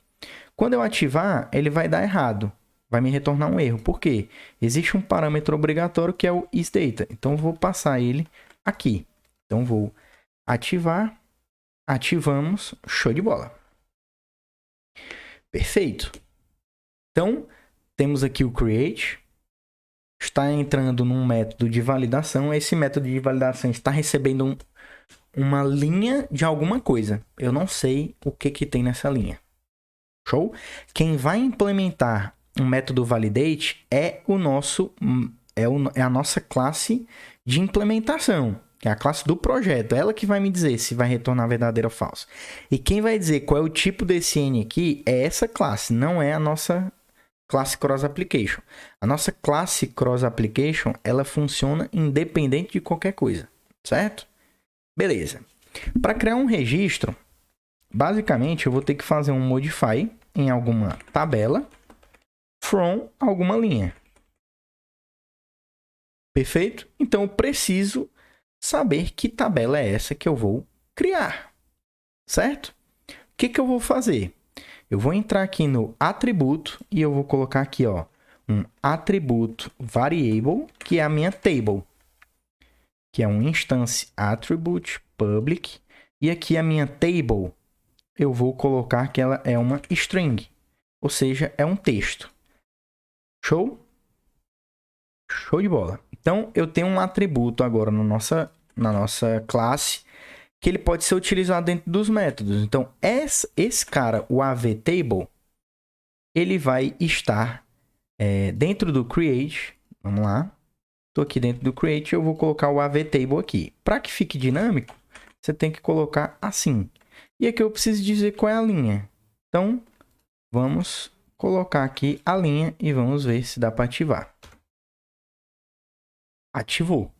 Quando eu ativar, ele vai dar errado. Vai me retornar um erro. Por quê? Existe um parâmetro obrigatório que é o isData. Então, eu vou passar ele aqui. Então, vou ativar. Ativamos. Show de bola. Perfeito. Então, temos aqui o create, está entrando num método de validação. Esse método de validação está recebendo uma linha de alguma coisa. Eu não sei o que tem nessa linha. Show? Quem vai implementar um método validate é a nossa classe de implementação, que é a classe do projeto. Ela que vai me dizer se vai retornar verdadeiro ou falso. E quem vai dizer qual é o tipo desse N aqui é essa classe, não é a nossa classe Cross Application. A nossa classe Cross Application, ela funciona independente de qualquer coisa, certo? Beleza. Para criar um registro, basicamente eu vou ter que fazer um modify em alguma tabela from alguma linha. Perfeito? Então eu preciso saber que tabela é essa que eu vou criar, certo? O que eu vou fazer? Eu vou entrar aqui no atributo e eu vou colocar aqui, ó, um atributo variable, que é a minha table, que é um instance attribute public. E aqui a minha table, eu vou colocar que ela é uma string, ou seja, é um texto. Show? Show de bola. Então, eu tenho um atributo agora na nossa classe, que ele pode ser utilizado dentro dos métodos. Então, esse cara, o avTable, ele vai estar dentro do create. Vamos lá. Estou aqui dentro do create, eu vou colocar o avTable aqui. Para que fique dinâmico, você tem que colocar assim. E aqui eu preciso dizer qual é a linha. Então, vamos colocar aqui a linha e vamos ver se dá para ativar. Ativou.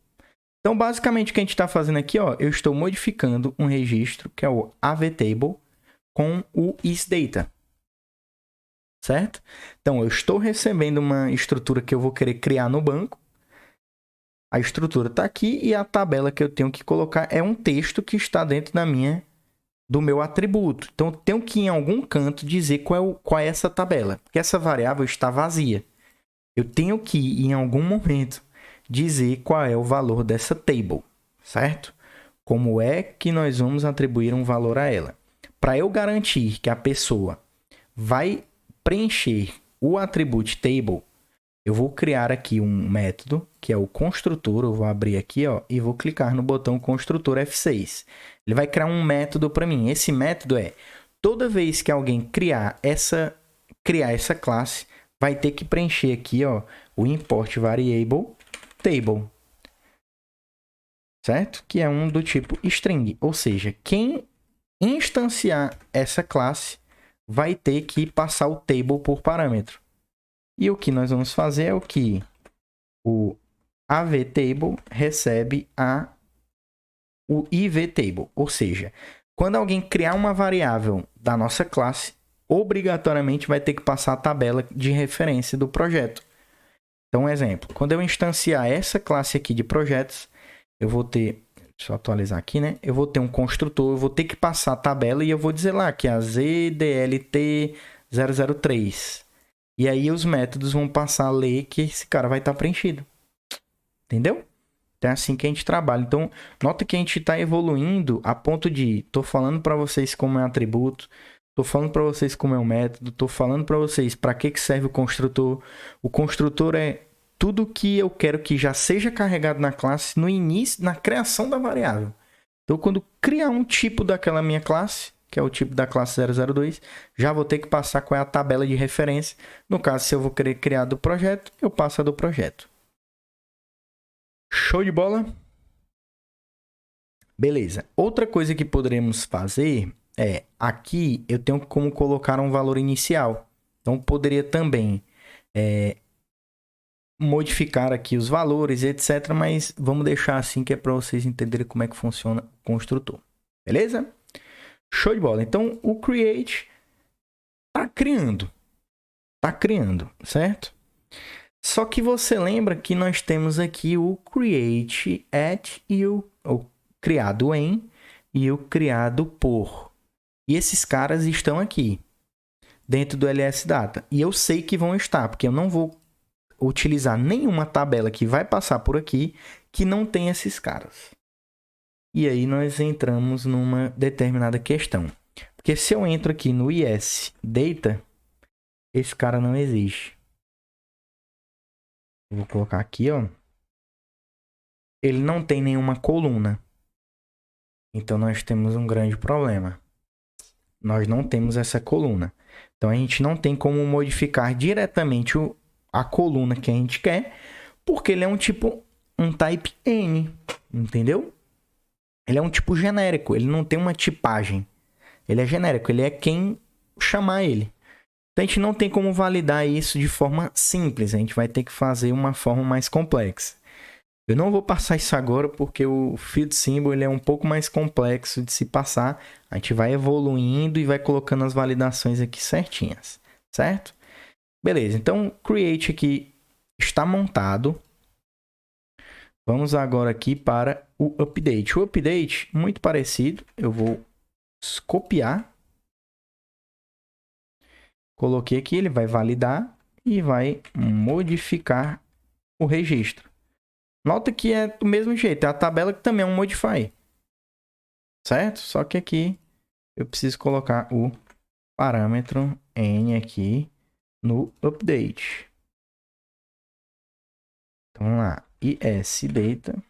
Então, basicamente, o que a gente está fazendo aqui, ó, eu estou modificando um registro, que é o avTable, com o isData. Certo? Então, eu estou recebendo uma estrutura que eu vou querer criar no banco. A estrutura está aqui e a tabela que eu tenho que colocar é um texto que está dentro do meu atributo. Então, eu tenho que, em algum canto, dizer qual é essa tabela. Porque essa variável está vazia. Eu tenho que, em algum momento, dizer qual é o valor dessa table, certo? Como é que nós vamos atribuir um valor a ela? Para eu garantir que a pessoa vai preencher o atributo table, eu vou criar aqui um método, que é o construtor. Eu vou abrir aqui, ó, e vou clicar no botão construtor F6. Ele vai criar um método para mim. Esse método toda vez que alguém criar essa classe, vai ter que preencher aqui, ó, o import variable table, certo? Que é um do tipo string, ou seja, quem instanciar essa classe vai ter que passar o table por parâmetro. E o que nós vamos fazer é o que o avTable recebe o ivTable, ou seja, quando alguém criar uma variável da nossa classe, obrigatoriamente vai ter que passar a tabela de referência do projeto. Então, um exemplo, quando eu instanciar essa classe aqui de projetos, eu vou ter, deixa eu atualizar aqui, né? Eu vou ter um construtor, eu vou ter que passar a tabela e eu vou dizer lá que é a ZDLT003. E aí os métodos vão passar a ler que esse cara vai estar preenchido. Entendeu? Então é assim que a gente trabalha. Então, nota que a gente está evoluindo a ponto de, estou falando para vocês como é atributo, estou falando para vocês como é o método, estou falando para vocês para que serve o construtor. O construtor é tudo que eu quero que já seja carregado na classe no início, na criação da variável. Então, quando criar um tipo daquela minha classe, que é o tipo da classe 002, já vou ter que passar qual é a tabela de referência. No caso, se eu vou querer criar do projeto, eu passo a do projeto. Show de bola? Beleza. Outra coisa que poderemos fazer aqui eu tenho como colocar um valor inicial. Então, poderia também modificar aqui os valores, etc. Mas vamos deixar assim que é para vocês entenderem como é que funciona o construtor. Beleza? Show de bola. Então, o create tá criando, certo? Só que você lembra que nós temos aqui o create at e o criado em e o criado por. E esses caras estão aqui dentro do LSData. E eu sei que vão estar, porque eu não vou utilizar nenhuma tabela que vai passar por aqui que não tem esses caras. E aí nós entramos numa determinada questão. Porque se eu entro aqui no isData, esse cara não existe. Eu vou colocar aqui, ó. Ele não tem nenhuma coluna. Então nós temos um grande problema. Nós não temos essa coluna. Então a gente não tem como modificar diretamente a coluna que a gente quer, porque ele é um type N, entendeu? Ele é um tipo genérico, ele não tem uma tipagem. Ele é genérico, ele é quem chamar ele. Então a gente não tem como validar isso de forma simples, a gente vai ter que fazer uma forma mais complexa. Eu não vou passar isso agora porque o field symbol ele é um pouco mais complexo de se passar. A gente vai evoluindo e vai colocando as validações aqui certinhas, certo? Beleza, então create aqui está montado. Vamos agora aqui para o update. O update, muito parecido, eu vou copiar. Coloquei aqui, ele vai validar e vai modificar o registro. Nota que é do mesmo jeito, é a tabela que também é um modify. Certo? Só que aqui eu preciso colocar o parâmetro n aqui no update. Então vamos lá, isData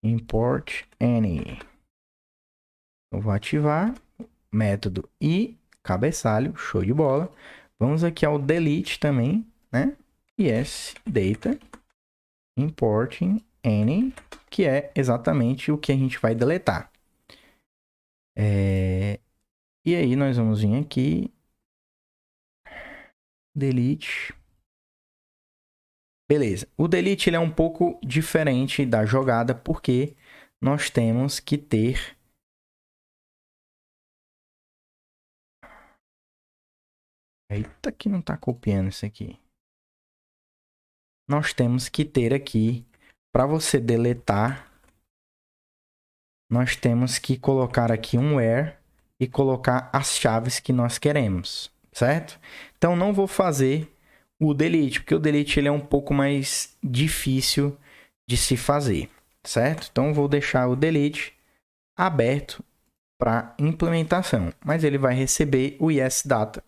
import n. Eu vou ativar método i cabeçalho, show de bola. Vamos aqui ao delete também, né? isData importing n, que é exatamente o que a gente vai deletar. E aí nós vamos vir aqui, delete. Beleza. O delete ele é um pouco diferente da jogada porque nós temos que ter eita, que não tá copiando isso aqui. Nós temos que ter aqui para você deletar, nós temos que colocar aqui um where e colocar as chaves que nós queremos, certo? Então não vou fazer o delete, porque o delete ele é um pouco mais difícil de se fazer, certo? Então vou deixar o delete aberto para implementação, mas ele vai receber o isData,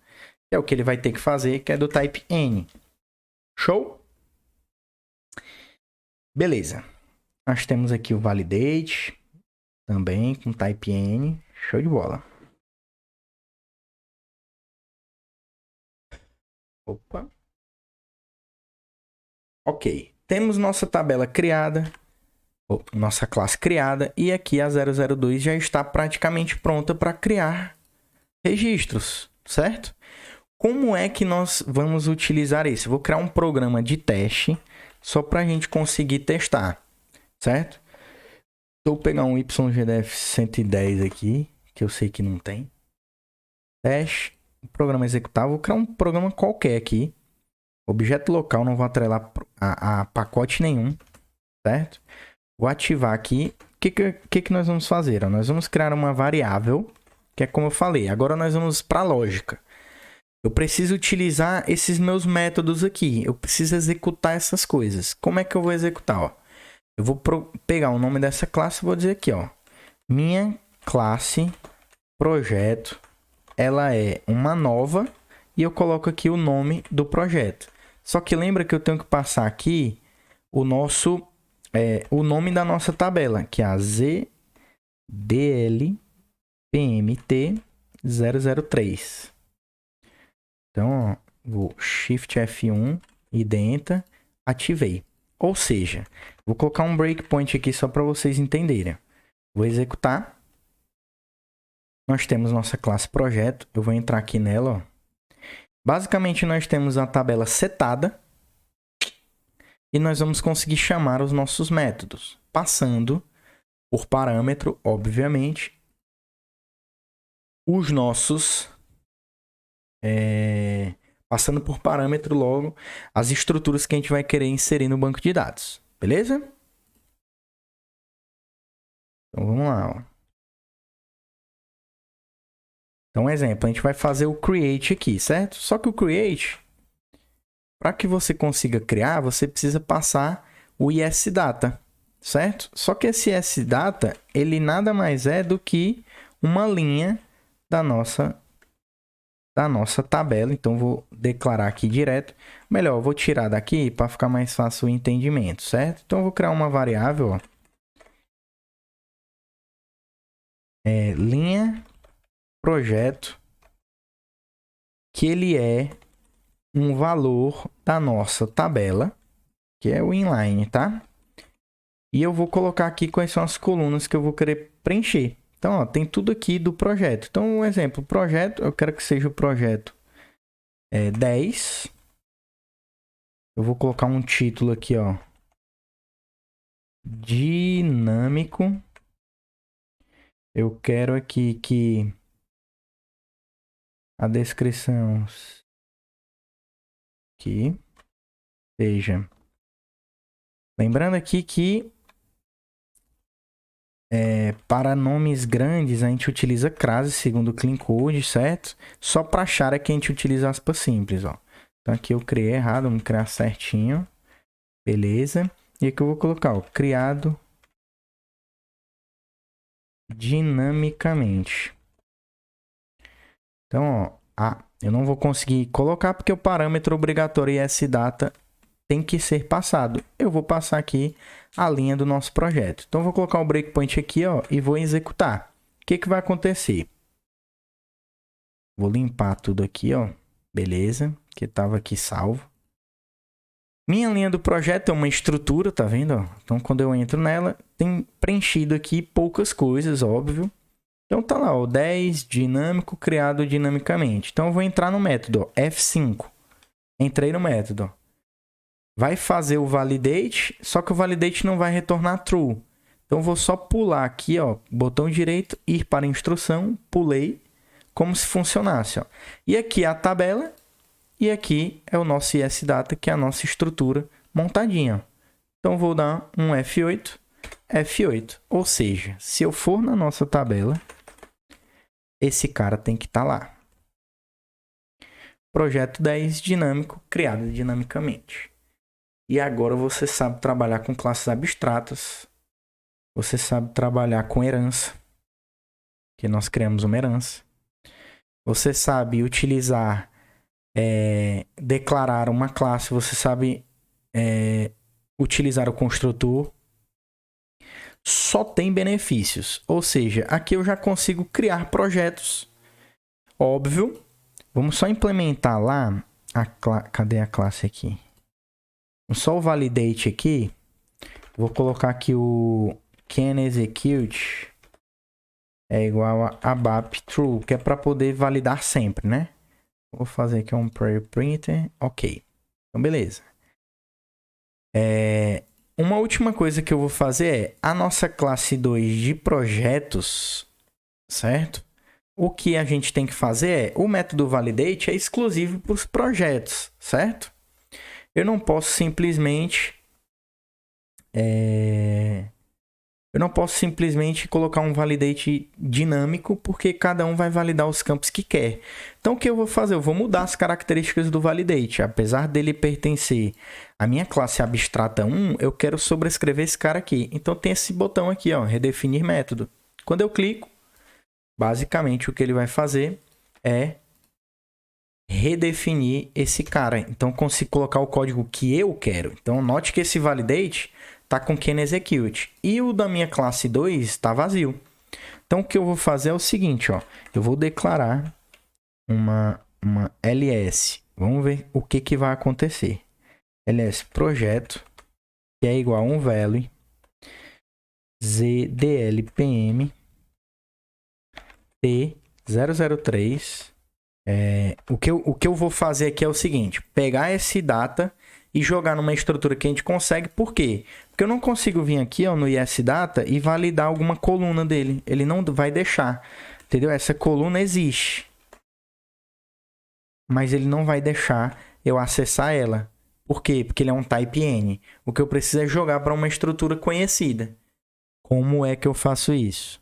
que é o que ele vai ter que fazer, que é do type N. Show? Beleza. Nós temos aqui o validate, também com type N. Show de bola. Opa. Ok. Temos nossa tabela criada, nossa classe criada, e aqui a 002 já está praticamente pronta para criar registros, certo? Como é que nós vamos utilizar isso? Eu vou criar um programa de teste só para a gente conseguir testar, certo? Vou pegar um YGDF 110 aqui, que eu sei que não tem. Teste, programa executável. Vou criar um programa qualquer aqui. Objeto local, não vou atrelar a pacote nenhum, certo? Vou ativar aqui. O que nós vamos fazer? Nós vamos criar uma variável, que é como eu falei. Agora nós vamos para a lógica. Eu preciso utilizar esses meus métodos aqui. Eu preciso executar essas coisas. Como é que eu vou executar? Ó? Eu vou pegar o nome dessa classe e vou dizer aqui, ó. Minha classe projeto, ela é uma nova e eu coloco aqui o nome do projeto. Só que lembra que eu tenho que passar aqui o nosso o nome da nossa tabela, que é a ZDLPMT003. Então, ó, vou Shift F1 e Enter, ativei. Ou seja, vou colocar um breakpoint aqui só para vocês entenderem. Vou executar. Nós temos nossa classe projeto. Eu vou entrar aqui nela. Ó. Basicamente, nós temos a tabela setada. E nós vamos conseguir chamar os nossos métodos. Passando por parâmetro, obviamente, os nossos... passando por parâmetro logo as estruturas que a gente vai querer inserir no banco de dados. Beleza? Então, vamos lá. Ó. Então, um exemplo, a gente vai fazer o create aqui, certo? Só que o create, para que você consiga criar, você precisa passar o isData, certo? Só que esse isData, ele nada mais é do que uma linha da nossa tabela. Então, vou declarar aqui direto. Melhor, eu vou tirar daqui para ficar mais fácil o entendimento, certo? Então, eu vou criar uma variável, ó. Linha projeto, que ele é um valor da nossa tabela, que é o inline, tá? E eu vou colocar aqui quais são as colunas que eu vou querer preencher. Então, ó, tem tudo aqui do projeto. Então, um exemplo, projeto, eu quero que seja o projeto 10. Eu vou colocar um título aqui, ó. Dinâmico. Eu quero aqui que a descrição aqui seja. Lembrando aqui que Para nomes grandes, a gente utiliza crase segundo o Clean Code, certo? Só para achar é que a gente utiliza aspas simples, ó. Então aqui eu criei errado, vamos criar certinho. Beleza. E aqui eu vou colocar, ó, criado dinamicamente. Então, ó, eu não vou conseguir colocar porque o parâmetro obrigatório ESData tem que ser passado. Eu vou passar aqui a linha do nosso projeto. Então, eu vou colocar o breakpoint aqui, ó, e vou executar. O que vai acontecer? Vou limpar tudo aqui, ó. Beleza, que estava aqui salvo. Minha linha do projeto é uma estrutura, tá vendo? Ó? Então, quando eu entro nela, tem preenchido aqui poucas coisas, óbvio. Então, tá lá, ó, 10 dinâmico criado dinamicamente. Então, eu vou entrar no método, ó, F5. Entrei no método, ó. Vai fazer o validate, só que o validate não vai retornar true. Então, eu vou só pular aqui, ó, botão direito, ir para instrução, pulei, como se funcionasse, ó. E aqui é a tabela, e aqui é o nosso ESData, que é a nossa estrutura montadinha, ó. Então, vou dar um F8, F8. Ou seja, se eu for na nossa tabela, esse cara tem que estar lá. Projeto 10 dinâmico, criado dinamicamente. E agora você sabe trabalhar com classes abstratas. Você sabe trabalhar com herança, que nós criamos uma herança. Você sabe utilizar, declarar uma classe. Você sabe utilizar o construtor. Só tem benefícios. Ou seja, aqui eu já consigo criar projetos. Óbvio. Vamos só implementar lá. Cadê a classe aqui? Só o validate aqui. Vou colocar aqui o canExecute é igual a ABAP true, que é para poder validar sempre, né? Vou fazer aqui um preprinter. Ok. Então, beleza. Uma última coisa que eu vou fazer é a nossa classe 2 de projetos, certo? O que a gente tem que fazer o método validate é exclusivo para os projetos, certo? Eu não posso simplesmente colocar um validate dinâmico, porque cada um vai validar os campos que quer. Então, o que eu vou fazer? Eu vou mudar as características do validate. Apesar dele pertencer à minha classe abstrata 1, eu quero sobrescrever esse cara aqui. Então, tem esse botão aqui, ó, redefinir método. Quando eu clico, basicamente o que ele vai fazer é redefinir esse cara. Então, consigo colocar o código que eu quero. Então, note que esse validate está com canExecute. E o da minha classe 2 está vazio. Então, o que eu vou fazer é o seguinte, ó. Eu vou declarar uma ls. Vamos ver o que vai acontecer. ls projeto, que é igual a um value zdlpm t003. O que eu vou fazer aqui é o seguinte. Pegar esse data e jogar numa estrutura que a gente consegue. Por quê? Porque eu não consigo vir aqui, ó, no ESData e validar alguma coluna dele. Ele não vai deixar. Entendeu? Essa coluna existe. Mas ele não vai deixar eu acessar ela. Por quê? Porque ele é um type N. O que eu preciso é jogar para uma estrutura conhecida. Como é que eu faço isso?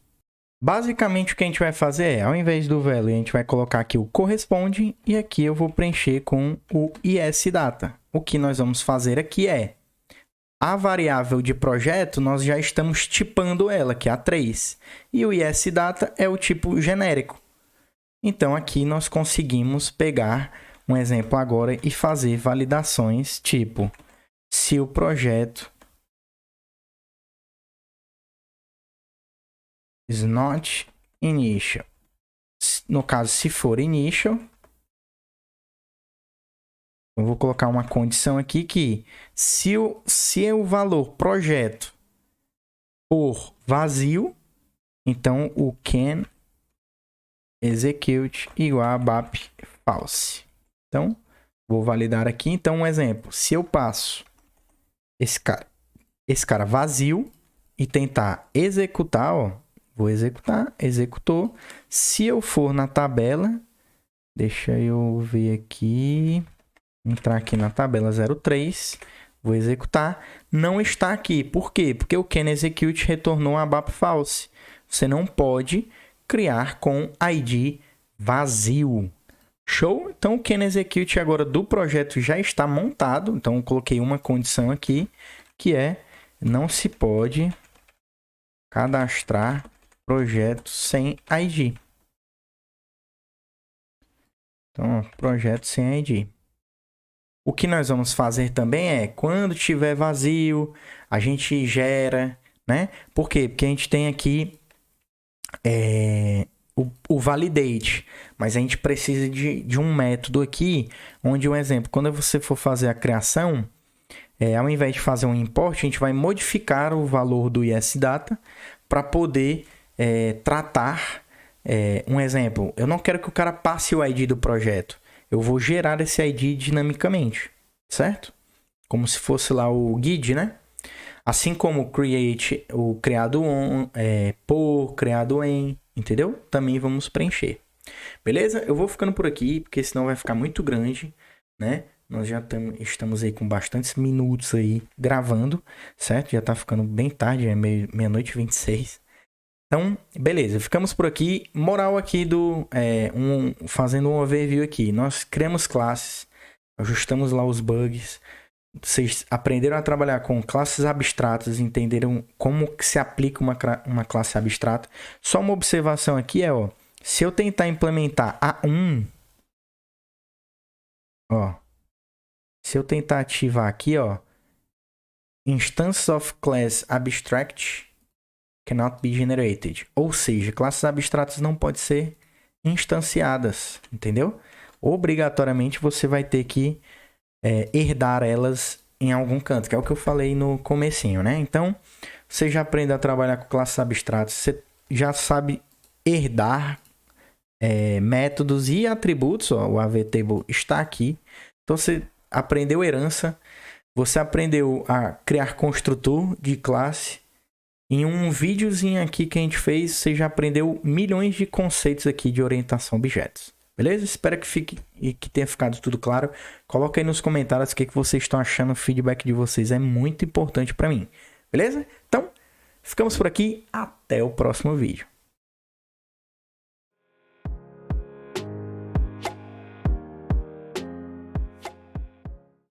Basicamente, o que a gente vai fazer é, ao invés do value, a gente vai colocar aqui o corresponde e aqui eu vou preencher com o ESData. O que nós vamos fazer aqui é, a variável de projeto, nós já estamos tipando ela, que é a 3. E o ESData é o tipo genérico. Então, aqui nós conseguimos pegar um exemplo agora e fazer validações tipo, se o projeto is not initial. No caso, se for initial, eu vou colocar uma condição aqui que se o valor projeto for vazio, então o can execute igual a BAP false. Então, vou validar aqui. Então, um exemplo. Se eu passo esse cara vazio e tentar executar, ó, vou executar, executou. Se eu for na tabela, deixa eu ver aqui, entrar aqui na tabela 03, Vou executar. Não está aqui. Por quê? Porque o can execute retornou um ABAP false. Você não pode criar com ID vazio. Show? Então o can execute agora do projeto já está montado. Então eu coloquei uma condição aqui, que é não se pode cadastrar projeto sem ID. Então, projeto sem ID. O que nós vamos fazer também é, quando tiver vazio, a gente gera, né? Por quê? Porque a gente tem aqui o validate, mas a gente precisa de um método aqui, onde um exemplo, quando você for fazer a criação, ao invés de fazer um import, a gente vai modificar o valor do ESData para poder tratar, um exemplo, eu não quero que o cara passe o ID do projeto, eu vou gerar esse ID dinamicamente, certo? Como se fosse lá o guide, né? Assim como o create, o criado on, por, criado em, entendeu? Também vamos preencher. Beleza? Eu vou ficando por aqui, porque senão vai ficar muito grande, né? Nós já estamos aí com bastantes minutos aí gravando, certo? Já tá ficando bem tarde, é meia-noite e 26. Então, beleza, ficamos por aqui. Moral aqui fazendo um overview aqui. Nós criamos classes, ajustamos lá os bugs. Vocês aprenderam a trabalhar com classes abstratas, entenderam como que se aplica uma classe abstrata. Só uma observação aqui se eu tentar implementar A1, se eu tentar ativar aqui, instance of class abstract cannot be generated. Ou seja, classes abstratas não podem ser instanciadas, entendeu? Obrigatoriamente você vai ter que herdar elas em algum canto, que é o que eu falei no comecinho, né? Então, você já aprende a trabalhar com classes abstratas, você já sabe herdar métodos e atributos, o AVTable está aqui. Então, você aprendeu herança, você aprendeu a criar construtor de classe. Em um videozinho aqui que a gente fez, você já aprendeu milhões de conceitos aqui de orientação a objetos. Beleza? Espero que tenha ficado tudo claro. Coloca aí nos comentários o que vocês estão achando. O feedback de vocês é muito importante para mim. Beleza? Então, ficamos por aqui. Até o próximo vídeo.